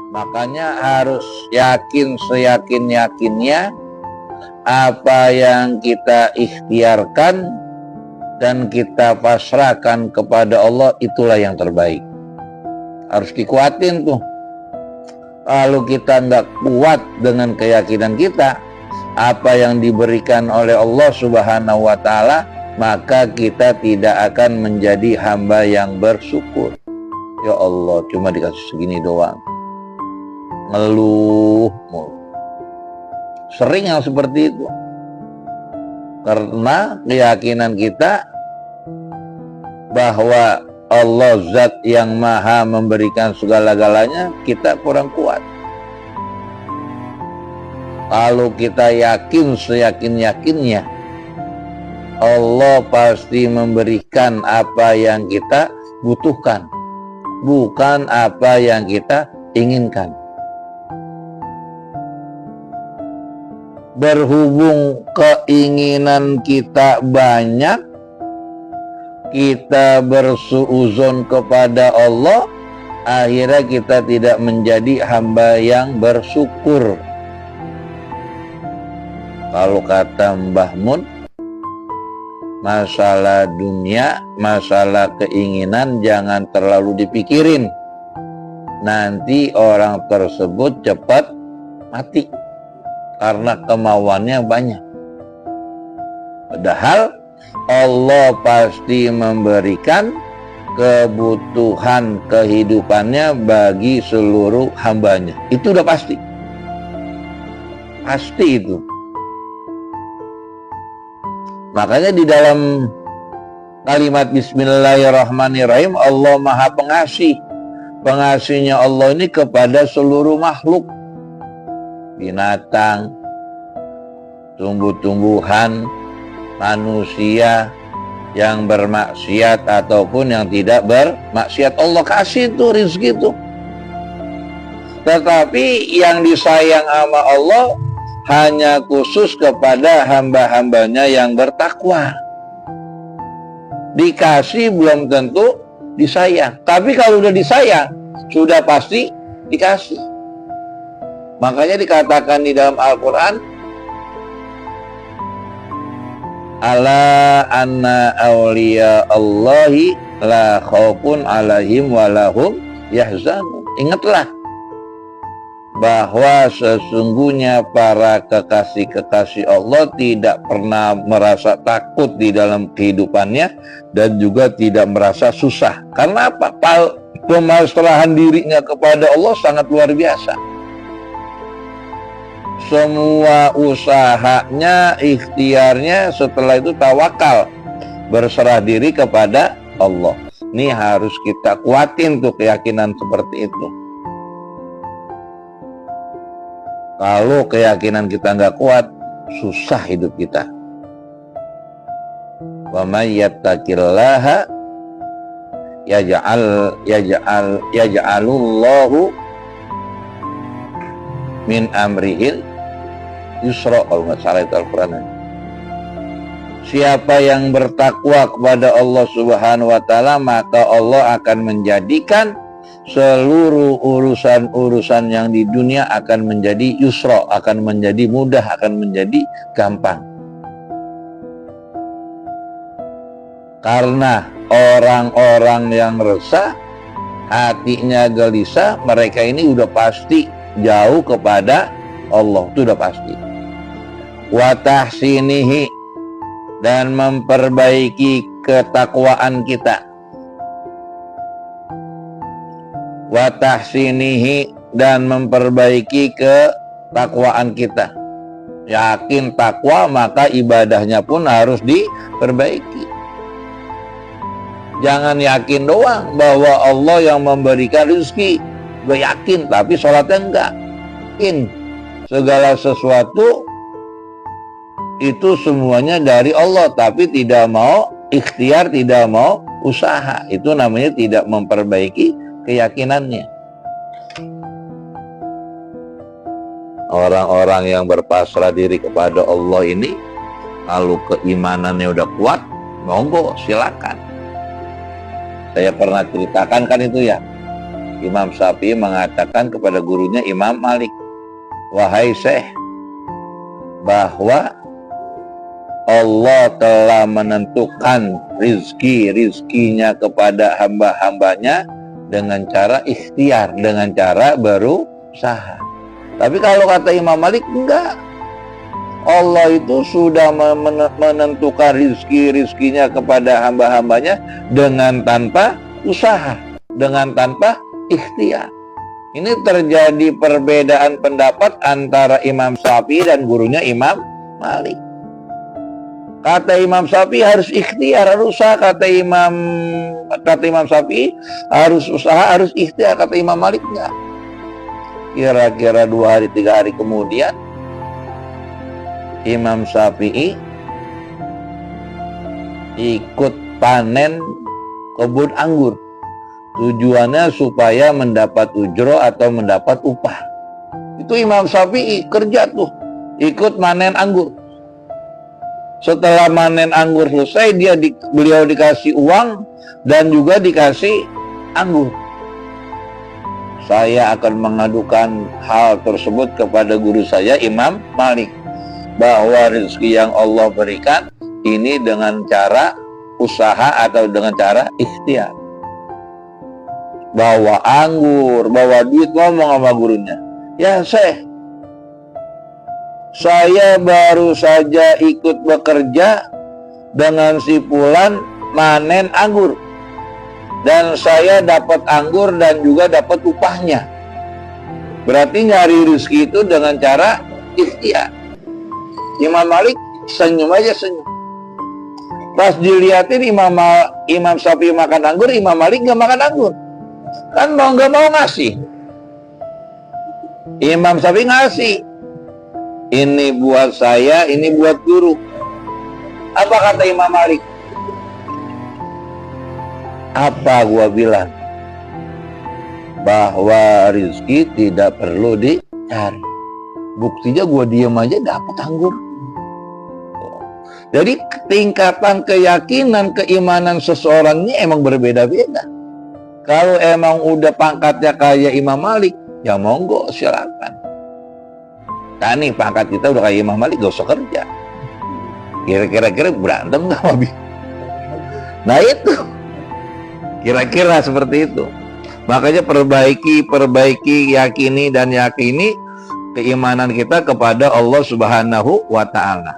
Makanya harus yakin seyakin-yakinnya apa yang kita ikhtiarkan dan kita pasrahkan kepada Allah itulah yang terbaik. Harus dikuatin tuh. Kalau kita nggak kuat dengan keyakinan kita, apa yang diberikan oleh Allah Subhanahu wa Ta'ala, maka kita tidak akan menjadi hamba yang bersyukur. Ya Allah, cuma dikasih segini doang. Ngeluh mulu. Sering yang seperti itu. Karena keyakinan kita bahwa Allah zat yang maha memberikan segala-galanya, kita kurang kuat. Kalau kita yakin seyakin-yakinnya Allah pasti memberikan apa yang kita butuhkan, bukan apa yang kita inginkan. Berhubung keinginan kita banyak, kita bersuuzon kepada Allah, akhirnya kita tidak menjadi hamba yang bersyukur. Kalau kata Mbah Mun, masalah dunia, masalah keinginan jangan terlalu dipikirin. Nanti orang tersebut cepat mati karena kemauannya banyak. Padahal Allah pasti memberikan kebutuhan kehidupannya bagi seluruh hambanya. Itu udah pasti. Pasti itu. Makanya di dalam kalimat Bismillahirrahmanirrahim, Allah Maha Pengasih. Pengasihnya Allah ini kepada seluruh makhluk. Binatang, tumbuh-tumbuhan, manusia yang bermaksiat ataupun yang tidak bermaksiat, Allah kasih tuh rezeki itu. Tetapi yang disayang sama Allah hanya khusus kepada hamba-hambanya yang bertakwa. Dikasih belum tentu disayang, tapi kalau udah disayang sudah pasti dikasih. Makanya dikatakan di dalam Al-Quran, ala anna awliya Allahi la khaufun alaihim walahum yahzanun. Ingatlah bahwa sesungguhnya para kekasih-kekasih Allah tidak pernah merasa takut di dalam kehidupannya dan juga tidak merasa susah. Karena apa? Pemasrahan dirinya kepada Allah sangat luar biasa. Semua usahanya, ikhtiarnya, setelah itu tawakal, berserah diri kepada Allah. Ini harus kita kuatin tuh keyakinan seperti itu. Kalau keyakinan kita nggak kuat, susah hidup kita. Wa may yattaqillaha yaj'alullahu min amrihil yusra, kalau nggak salah itu Al-Quran. Siapa yang bertakwa kepada Allah Subhanahu wa Ta'ala, maka Allah akan menjadikan seluruh urusan-urusan yang di dunia akan menjadi yusra, akan menjadi mudah, akan menjadi gampang. Karena orang-orang yang resah, hatinya gelisah, mereka ini udah pasti jauh kepada Allah, itu udah pasti. Wa tahsinihi, dan memperbaiki ketakwaan kita. Wa tahsinihi, dan memperbaiki ketakwaan kita. Yakin takwa, maka ibadahnya pun harus diperbaiki. Jangan yakin doang bahwa Allah yang memberikan rezeki, gue yakin, tapi sholatnya enggak. Yakin segala sesuatu itu semuanya dari Allah, tapi tidak mau ikhtiar, tidak mau usaha. Itu namanya tidak memperbaiki keyakinannya. Orang-orang yang berpasrah diri kepada Allah ini, kalau keimanannya udah kuat, monggo silakan. Saya pernah ceritakan kan itu ya, Imam Syafi'i mengatakan kepada gurunya Imam Malik, wahai Syekh, bahwa Allah telah menentukan rizkinya kepada hamba-hambanya dengan cara ikhtiar, dengan cara berusaha. Tapi kalau kata Imam Malik, enggak. Allah itu sudah menentukan rizkinya kepada hamba-hambanya dengan tanpa usaha, dengan tanpa ikhtiar. Ini terjadi perbedaan pendapat antara Imam Syafi'i dan gurunya Imam Malik. Kata Imam Syafi'i harus ikhtiar, harus usaha. Kata Imam Syafi'i harus usaha, harus ikhtiar. Kata Imam Malik enggak. Kira-kira 2 hari 3 hari kemudian, Imam Syafi'i ikut panen kebun anggur. Tujuannya supaya mendapat ujro atau mendapat upah. Itu Imam Syafi'i kerja tuh, ikut panen anggur. Setelah panen anggur selesai, beliau dikasih uang dan juga dikasih anggur. Saya akan mengadukan hal tersebut kepada guru saya Imam Malik, bahwa rezeki yang Allah berikan ini dengan cara usaha atau dengan cara ikhtiar. Bawa anggur, bawa duit, ngomong sama gurunya, ya Syekh, saya baru saja ikut bekerja dengan si Fulan manen anggur, dan saya dapat anggur dan juga dapat upahnya. Berarti nyari rezeki itu dengan cara ikhtiar. Imam Malik senyum aja, senyum. Pas dilihatin Imam Syafi'i makan anggur, Imam Malik gak makan anggur. Kan mau gak mau ngasih. Imam Syafi'i ngasih. Ini buat saya, ini buat guru. Apa kata Imam Malik? Apa gua bilang? Bahwa rezeki tidak perlu dicari. Buktinya gua diem aja dapat anggur. Jadi tingkatan keyakinan, keimanan seseorang ini emang berbeda-beda. Kalau emang udah pangkatnya kayak Imam Malik, ya monggo silakan. Nah nih pangkat kita udah kayak Imam Malik, gak usah kerja. Kira-kira berantem gak Wabi? Nah itu, kira-kira seperti itu. Makanya perbaiki, yakini keimanan kita kepada Allah Subhanahu wa Ta'ala.